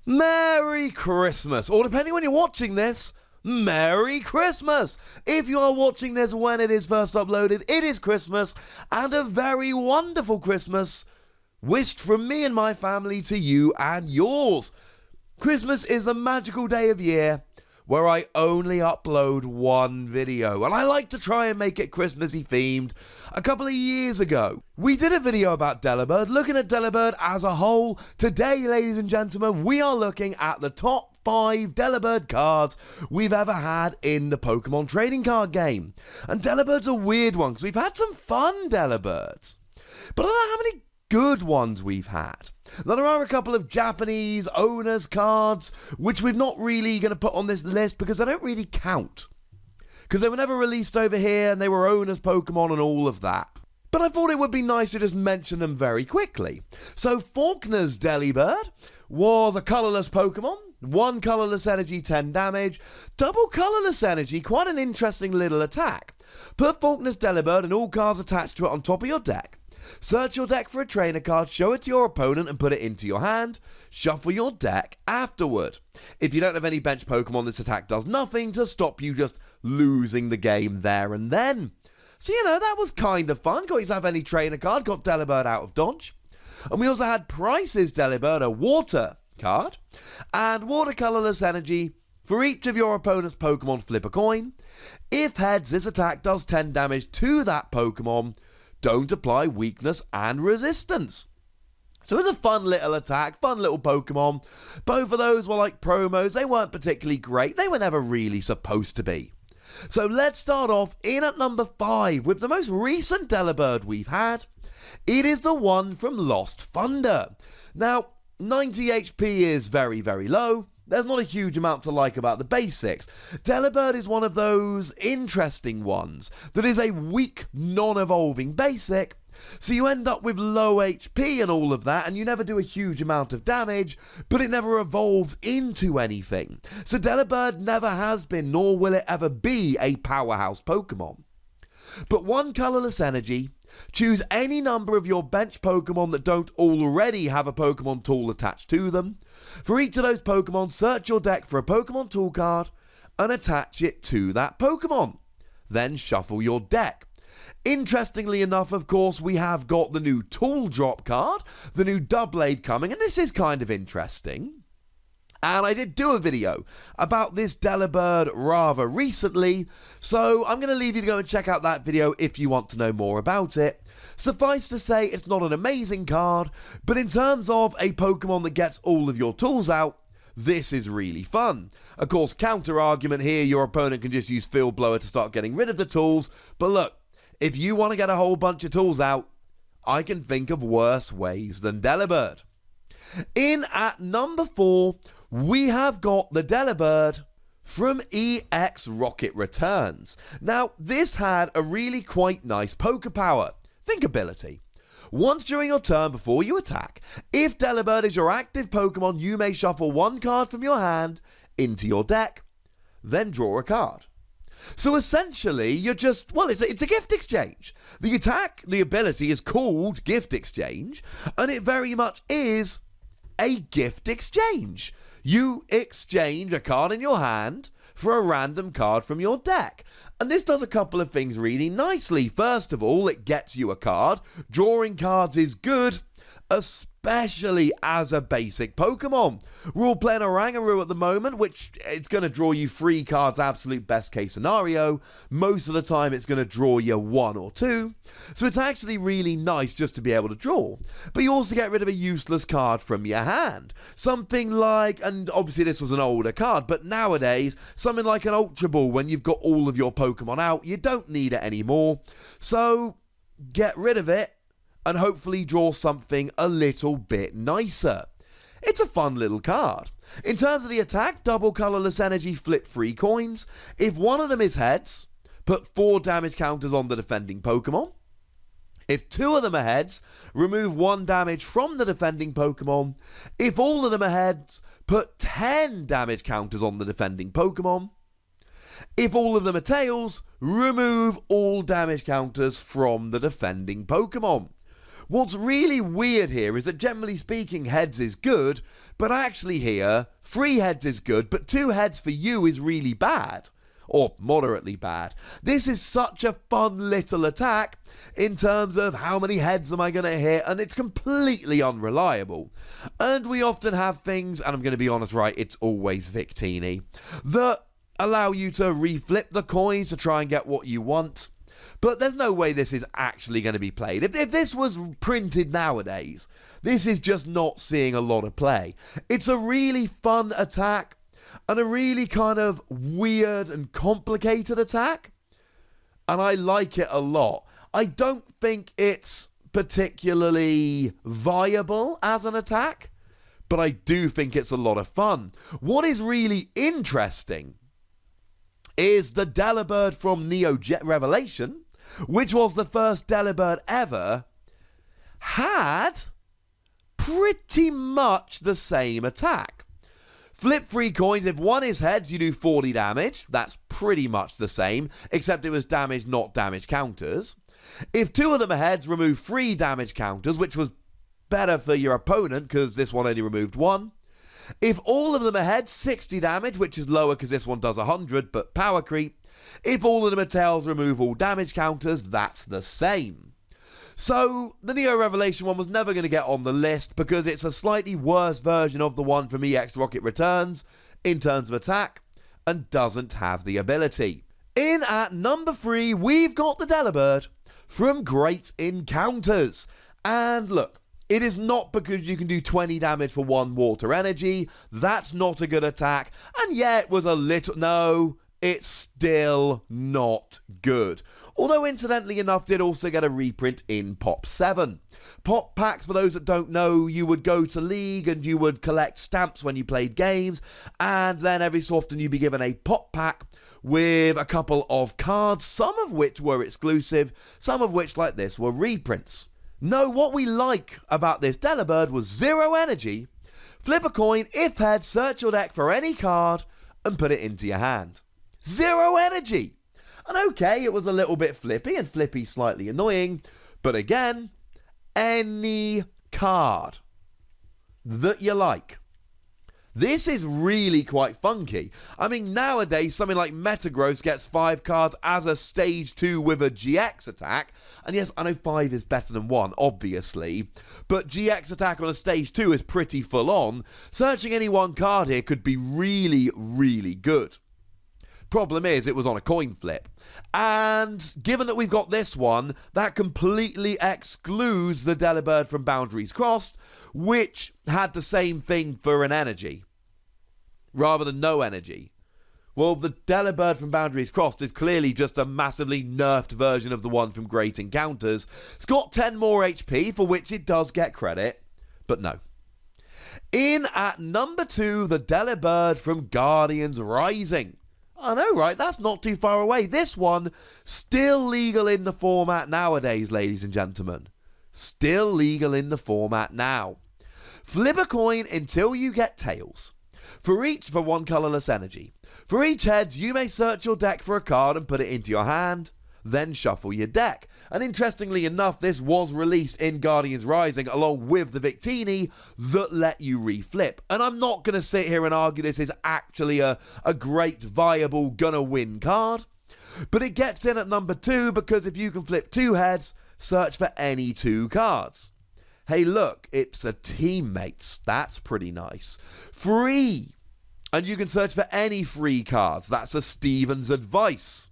Merry Christmas, or depending when you're watching this, Merry Christmas! If you are watching this when it is first uploaded, it is Christmas, and a very wonderful Christmas wished from me and my family to you and yours. Christmas is a magical day of year where I only upload one video, and I like to try and make it Christmassy themed. A couple of years ago, we did a video about Delibird, looking at Delibird as a whole. Today, ladies and gentlemen, we are looking at the top 5 Delibird cards we've ever had in the Pokemon trading card game. And Delibird's a weird one, because we've had some fun Delibirds, but I don't know how many good ones we've had. Now, there are a couple of Japanese owners cards which we're not really going to put on this list because they don't really count, because they were never released over here and they were owners Pokemon and all of that. But I thought it would be nice to just mention them very quickly. So Faulkner's Delibird was a colourless Pokemon, 1 colourless energy, 10 damage, double colourless energy, quite an interesting little attack. Put Faulkner's Delibird and all cards attached to it on top of your deck. Search your deck for a trainer card, show it to your opponent and put it into your hand. Shuffle your deck afterward. If you don't have any bench Pokemon, this attack does nothing to stop you just losing the game there and then. So, that was kind of fun. Got yourself any trainer card, got Delibird out of dodge. And we also had Price's Delibird, a water card, and watercolorless energy. For each of your opponent's Pokemon, flip a coin. If heads, this attack does 10 damage to that Pokemon. Don't apply weakness and resistance. So it's a fun little attack, fun little Pokemon. Both of those were like promos. They weren't particularly great. They were never really supposed to be. So let's start off in at number 5 with the most recent Delibird we've had. It is the one from Lost Thunder. Now, 90 HP is very, very low. There's not a huge amount to like about the basics. Delibird is one of those interesting ones that is a weak, non-evolving basic, so you end up with low HP and all of that, and you never do a huge amount of damage, but it never evolves into anything. So Delibird never has been, nor will it ever be, a powerhouse Pokemon. But 1 colourless energy, choose any number of your bench Pokemon that don't already have a Pokemon tool attached to them. For each of those Pokemon, search your deck for a Pokemon tool card and attach it to that Pokemon. Then shuffle your deck. Interestingly enough, of course, we have got the new Tool Drop card, the new Doublade coming, and this is kind of interesting. And I did do a video about this Delibird rather recently, so I'm going to leave you to go and check out that video if you want to know more about it. Suffice to say, it's not an amazing card, but in terms of a Pokemon that gets all of your tools out, this is really fun. Of course, counter argument here, your opponent can just use Field Blower to start getting rid of the tools, but look, if you want to get a whole bunch of tools out, I can think of worse ways than Delibird. In at number 4, we have got the Delibird from EX Rocket Returns. Now, this had a really quite nice poker power. Think ability. Once during your turn before you attack, if Delibird is your active Pokemon, you may shuffle 1 card from your hand into your deck, then draw a card. So essentially, you're just, it's a gift exchange. The attack, the ability is called Gift Exchange, and it very much is a gift exchange. You exchange a card in your hand for a random card from your deck. And this does a couple of things really nicely. First of all, it gets you a card. Drawing cards is good, especially as a basic Pokemon. We're all playing Orangaroo at the moment, which it's going to draw you 3 cards, absolute best case scenario. Most of the time it's going to draw you 1 or 2. So it's actually really nice just to be able to draw. But you also get rid of a useless card from your hand. Something like, and obviously this was an older card, but nowadays, something like an Ultra Ball, when you've got all of your Pokemon out, you don't need it anymore. So get rid of it and hopefully draw something a little bit nicer. It's a fun little card. In terms of the attack, double colourless energy, flip 3 coins. If one of them is heads, put 4 damage counters on the defending Pokemon. If 2 of them are heads, remove 1 damage from the defending Pokemon. If all of them are heads, put 10 damage counters on the defending Pokemon. If all of them are tails, remove all damage counters from the defending Pokemon. What's really weird here is that generally speaking, heads is good, but actually here, 3 heads is good, but 2 heads for you is really bad. Or moderately bad. This is such a fun little attack in terms of how many heads am I going to hit, and it's completely unreliable. And we often have things, and I'm going to be honest, right, it's always Victini, that allow you to reflip the coins to try and get what you want. But there's no way this is actually going to be played. If this was printed nowadays, this is just not seeing a lot of play. It's a really fun attack, and a really kind of weird and complicated attack. And I like it a lot. I don't think it's particularly viable as an attack, but I do think it's a lot of fun. What is really interesting is the Delibird from Neo Revelation, which was the first Delibird ever, had pretty much the same attack. Flip 3 coins. If one is heads, you do 40 damage. That's pretty much the same, except it was damage, not damage counters. If 2 of them are heads, remove 3 damage counters, which was better for your opponent because this one only removed 1. If all of them are heads, 60 damage, which is lower because this one does 100, but power creep. If all of them are tails, remove all damage counters. That's the same. So, the Neo Revelation one was never going to get on the list because it's a slightly worse version of the one from EX Rocket Returns in terms of attack and doesn't have the ability. In at number 3, we've got the Delibird from Great Encounters. And look, it is not because you can do 20 damage for 1 water energy. That's not a good attack. And yeah, it was a little... No, it's still not good. Although, incidentally enough, did also get a reprint in Pop 7. Pop packs, for those that don't know, you would go to League and you would collect stamps when you played games, and then every so often you'd be given a Pop pack with a couple of cards, some of which were exclusive, some of which, like this, were reprints. No, what we like about this Delibird was 0 energy. Flip a coin, if head, search your deck for any card, and put it into your hand. 0 energy! And okay, it was a little bit flippy, and flippy slightly annoying, but again, any card that you like. This is really quite funky. I mean, nowadays, something like Metagross gets 5 cards as a stage 2 with a GX attack. And yes, I know 5 is better than 1, obviously. But GX attack on a stage 2 is pretty full on. Searching any one card here could be really, really good. Problem is, it was on a coin flip. And given that we've got this one, that completely excludes the Delibird from Boundaries Crossed, which had the same thing for an energy, rather than no energy. Well, the Delibird from Boundaries Crossed is clearly just a massively nerfed version of the one from Great Encounters. It's got 10 more HP, for which it does get credit, but no. In at number 2, the Delibird from Guardi Rising. I know, right? That's not too far away. This one, still legal in the format nowadays, ladies and gentlemen. Still legal in the format now. Flip a coin until you get tails. For 1 colourless energy. For each heads, you may search your deck for a card and put it into your hand. Then shuffle your deck. And interestingly enough, this was released in Guardi Rising along with the Victini that let you reflip. And I'm not going to sit here and argue this is actually a great, viable, gonna win card. But it gets in at number 2 because if you can flip 2 heads, search for any 2 cards. Hey, look, it's a teammates. That's pretty nice. Free. And you can search for any free cards. That's a Steven's advice.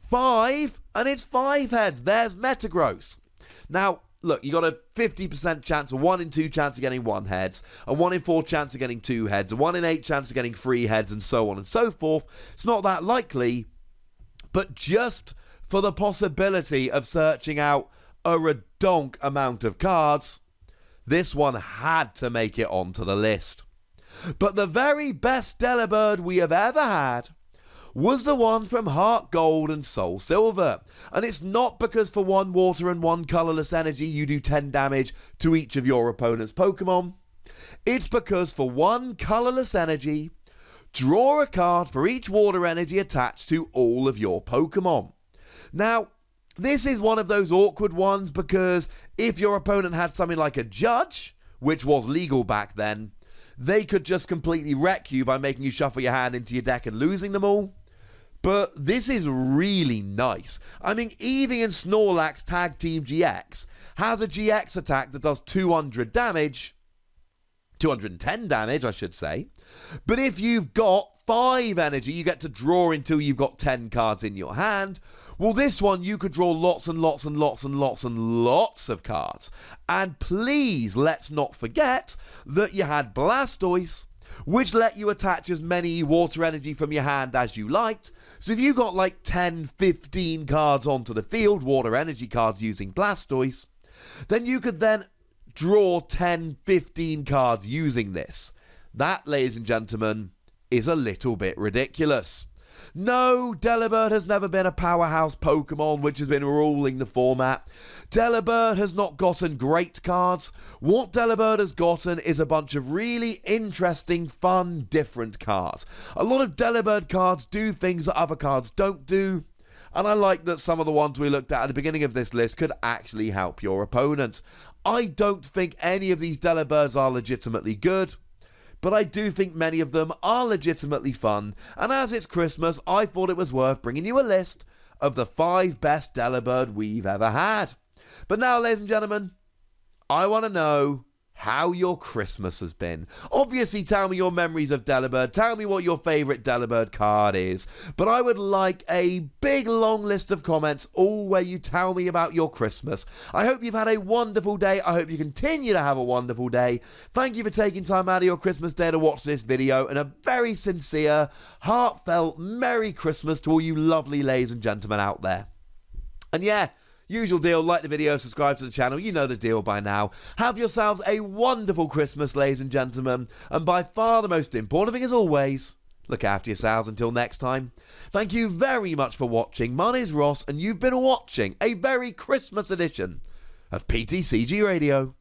5, and it's 5 heads. There's Metagross. Now, look, you got a 50% chance, a 1 in 2 chance of getting 1 heads, a 1 in 4 chance of getting 2 heads, a 1 in 8 chance of getting 3 heads, and so on and so forth. It's not that likely, but just for the possibility of searching out a redonk amount of cards, this one had to make it onto the list. But the very best Delibird we have ever had was the one from HeartGold and SoulSilver. And it's not because for 1 water and 1 colourless energy you do 10 damage to each of your opponent's Pokemon. It's because for 1 colourless energy, draw a card for each water energy attached to all of your Pokemon. Now, This is one of those awkward ones because if your opponent had something like a judge, which was legal back then, they could just completely wreck you by making you shuffle your hand into your deck and losing them all. But this is really nice. I mean, Eevee and Snorlax Tag Team GX has a GX attack that does 200 damage. 210 damage, I should say. But if you've got 5 energy, you get to draw until you've got 10 cards in your hand. Well, this one, you could draw lots and lots and lots and lots and lots of cards. And please, let's not forget that you had Blastoise, which let you attach as many water energy from your hand as you liked. So if you got like 10, 15 cards onto the field, water energy cards using Blastoise, then you could then draw 10, 15 cards using this. That, ladies and gentlemen, is a little bit ridiculous. No, Delibird has never been a powerhouse Pokemon which has been ruling the format. Delibird has not gotten great cards. What Delibird has gotten is a bunch of really interesting, fun, different cards. A lot of Delibird cards do things that other cards don't do. And I like that some of the ones we looked at the beginning of this list could actually help your opponent. I don't think any of these Delibirds are legitimately good, but I do think many of them are legitimately fun, and as it's Christmas, I thought it was worth bringing you a list of the 5 best Delibird we've ever had. But now, ladies and gentlemen, I want to know how your Christmas has been. Obviously, tell me your memories of Delibird. Tell me what your favourite Delibird card is. But I would like a big long list of comments, all where you tell me about your Christmas. I hope you've had a wonderful day. I hope you continue to have a wonderful day. Thank you for taking time out of your Christmas day to watch this video. And a very sincere, heartfelt Merry Christmas to all you lovely ladies and gentlemen out there. And yeah, usual deal, like the video, subscribe to the channel, you know the deal by now. Have yourselves a wonderful Christmas, ladies and gentlemen, and by far the most important thing as always, look after yourselves until next time. Thank you very much for watching. My name is Ross, and you've been watching a very Christmas edition of PTCG Radio.